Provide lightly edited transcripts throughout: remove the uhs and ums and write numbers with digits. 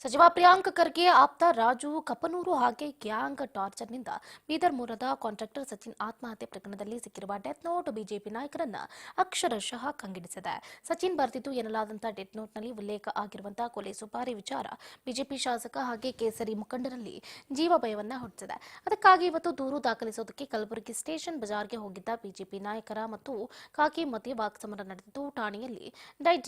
ಸಚಿವ ಪ್ರಿಯಾಂಕ್ ಖರ್ಗೆ ಆಪ್ತ ರಾಜು ಕಪನೂರು ಹಾಗೆ ಗ್ಯಾಂಗ್ ಟಾರ್ಚರ್ನಿಂದ ಬೀದರ್ ಮೂಲದ ಕಾಂಟ್ರಾಕ್ಟರ್ ಸಚಿನ್ ಆತ್ಮಹತ್ಯೆ ಪ್ರಕರಣದಲ್ಲಿ ಸಿಕ್ಕಿರುವ ಡೆತ್ ನೋಟ್ ಬಿಜೆಪಿ ನಾಯಕರನ್ನ ಅಕ್ಷರಶಃ ಕಂಗೆಡಿಸಿದೆ. ಸಚಿನ್ ಬರೆದಿದ್ದು ಎನ್ನಲಾದಂತಹ ಡೆತ್ ನೋಟ್ನಲ್ಲಿ ಉಲ್ಲೇಖ ಆಗಿರುವಂತಹ ಕೊಲೆ ಸುಪಾರಿ ವಿಚಾರ ಬಿಜೆಪಿ ಶಾಸಕ ಹಾಗೆ ಕೇಸರಿ ಮುಖಂಡರಲ್ಲಿ ಜೀವ ಭಯವನ್ನ ಹುಟ್ಟಿಸಿದೆ. ಅದಕ್ಕಾಗಿ ಇವತ್ತು ದೂರು ದಾಖಲಿಸೋದಕ್ಕೆ ಕಲಬುರಗಿ ಸ್ಟೇಷನ್ ಬಜಾರ್ಗೆ ಹೋಗಿದ್ದ ಬಿಜೆಪಿ ನಾಯಕರ ಮತ್ತು ಖಾಕಿ ಮಧ್ಯೆ ವಾಕ್ಸಮರ ನಡೆದಿದ್ದು ಠಾಣೆಯಲ್ಲಿ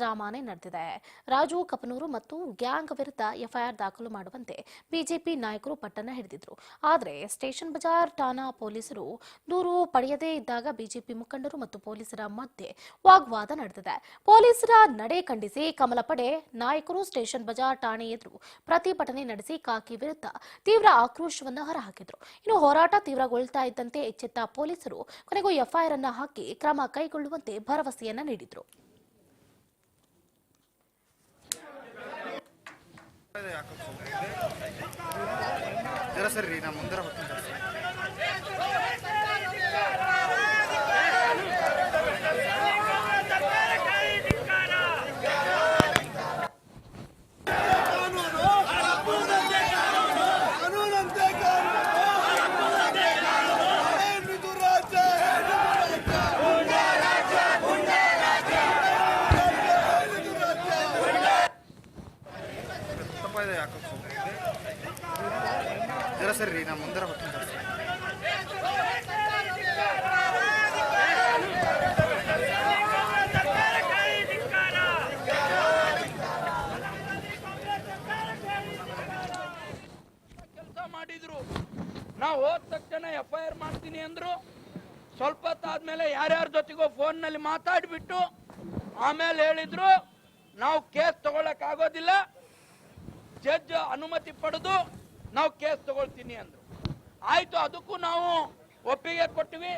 ಡ್ರಾಮಾನೇ ನಡೆದಿದೆ. ರಾಜು ಕಪನೂರು ಮತ್ತು ಗ್ಯಾಂಗ್ ವಿರುದ್ಧ ಎಫ್ಐಆರ್ ದಾಖಲು ಮಾಡುವಂತೆ ಬಿಜೆಪಿ ನಾಯಕರು ಪಟ್ಟಣ ಹಿಡಿದಿದ್ರು. ಆದರೆ ಸ್ಟೇಷನ್ ಬಜಾರ್ ಠಾಣಾ ಪೊಲೀಸರು ದೂರು ಪಡೆಯದೇ ಇದ್ದಾಗ ಬಿಜೆಪಿ ಮುಖಂಡರು ಮತ್ತು ಪೊಲೀಸರ ಮಧ್ಯೆ ವಾಗ್ವಾದ ನಡೆದಿದೆ. ಪೊಲೀಸರ ನಡೆ ಖಂಡಿಸಿ ಕಮಲ ಪಡೆ ನಾಯಕರು ಸ್ಟೇಷನ್ ಬಜಾರ್ ಠಾಣೆ ಎದುರು ಪ್ರತಿಭಟನೆ ನಡೆಸಿ ಖಾಕಿ ವಿರುದ್ಧ ತೀವ್ರ ಆಕ್ರೋಶವನ್ನು ಹೊರಹಾಕಿದ್ರು. ಇನ್ನು ಹೋರಾಟ ತೀವ್ರಗೊಳ್ತಾ ಇದ್ದಂತೆ ಎಚ್ಚೆತ್ತ ಪೊಲೀಸರು ಕೊನೆಗೂ ಎಫ್ಐಆರ್ ಅನ್ನು ಹಾಕಿ ಕ್ರಮ ಕೈಗೊಳ್ಳುವಂತೆ ಭರವಸೆಯನ್ನ ನೀಡಿದ್ರು. जरा सर ना मुंदर होता जरा सर ना मुंदर होता ನಾವು ಹೋದ ತಕ್ಷಣ ಎಫ್ಐಆರ್ ಮಾಡ್ತೀನಿ ಅಂದ್ರು. ಸ್ವಲ್ಪ ಹೊತ್ತಾದ್ಮೇಲೆ ಯಾರ್ಯಾರ ಜೊತೆಗೋ ಫೋನ್ ನಲ್ಲಿ ಮಾತಾಡ್ಬಿಟ್ಟು ಆಮೇಲೆ ಹೇಳಿದ್ರು ನಾವು ಕೇಸ್ ತಗೊಳಕ್ ಆಗೋದಿಲ್ಲ, ಜಡ್ಜ್ ಅನುಮತಿ ಪಡೆದು ನಾವು ಕೇಸ್ ತಗೊಳ್ತೀನಿ ಅಂದ್ರು. ಆಯ್ತು, ಅದಕ್ಕೂ ನಾವು ಒಪ್ಪಿಗೆ ಕೊಟ್ಟಿವಿ.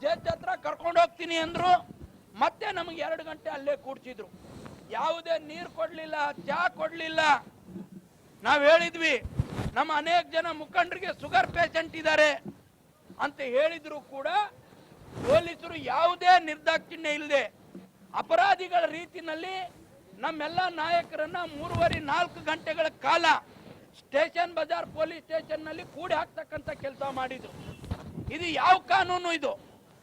ಜಡ್ಜ್ ಹತ್ರ ಕರ್ಕೊಂಡು ಹೋಗ್ತೀನಿ ಅಂದ್ರು. ಮತ್ತೆ ನಮಗೆ 2 ಗಂಟೆ ಅಲ್ಲೇ ಕೂಡ್ಸಿದ್ರು. ಯಾವುದೇ ನೀರು ಕೊಡ್ಲಿಲ್ಲ, ಚಹಾ ಕೊಡ್ಲಿಲ್ಲ. ನಾವ್ ಹೇಳಿದ್ವಿ ನಮ್ಮ ಅನೇಕ ಜನ ಮುಖಂಡರಿಗೆ ಶುಗರ್ ಪೇಷಂಟ್ ಇದ್ದಾರೆ ಅಂತ ಹೇಳಿದ್ರು ಕೂಡ ಪೊಲೀಸರು ಯಾವುದೇ ನಿರ್ದಾಕ್ಷಿಣ್ಯ ಇಲ್ಲದೆ ಅಪರಾಧಿಗಳ ರೀತಿನಲ್ಲಿ ನಮ್ಮೆಲ್ಲ ನಾಯಕರನ್ನ 3-4 ಗಂಟೆಗಳ ಕಾಲ ಸ್ಟೇಷನ್ ಬಜಾರ್ ಪೊಲೀಸ್ ಸ್ಟೇಷನ್ ನಲ್ಲಿ ಕೂಡಿ ಹಾಕ್ತಕ್ಕಂತ ಕೆಲಸ ಮಾಡಿದ್ರು. ಇದು ಯಾವ ಕಾನೂನು? ಇದು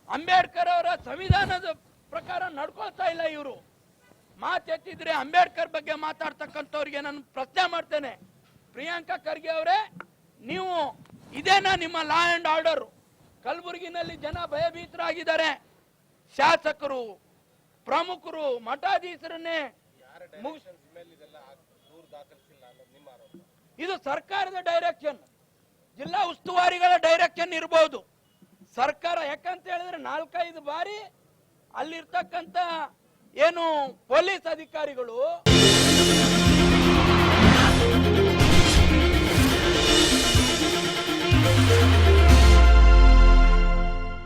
ಅಂಬೇಡ್ಕರ್ ಅವರ ಸಂವಿಧಾನದ ಪ್ರಕಾರ ನಡ್ಕೊಳ್ತಾ ಇಲ್ಲ. ಇವರು ಮಾತೆತ್ತಿದ್ರೆ ಅಂಬೇಡ್ಕರ್ ಬಗ್ಗೆ ಮಾತಾಡ್ತಕ್ಕಂಥವ್ರಿಗೆ ನಾನು ಪ್ರಶ್ನೆ ಮಾಡ್ತೇನೆ, ಪ್ರಿಯಾಂಕಾ ಖರ್ಗೆ ಅವರೇ, ನೀವು ಇದೇನಾ ನಿಮ್ಮ ಲಾ ಅಂಡ್ ಆರ್ಡರ್? ಕಲಬುರಗಿನಲ್ಲಿ ಜನ ಭಯಭೀತರಾಗಿದ್ದಾರೆ. ಶಾಸಕರು, ಪ್ರಮುಖರು, ಮಠಾಧೀಶರನ್ನೇ ಇದು ಸರ್ಕಾರದ ಡೈರೆಕ್ಷನ್, ಜಿಲ್ಲಾ ಉಸ್ತುವಾರಿಗಳ ಡೈರೆಕ್ಷನ್ ಇರಬಹುದು. ಸರ್ಕಾರ ಯಾಕಂತ ಹೇಳಿದ್ರೆ 4-5 ಬಾರಿ ಅಲ್ಲಿರ್ತಕ್ಕಂಥ ಏನು ಪೊಲೀಸ್ ಅಧಿಕಾರಿಗಳು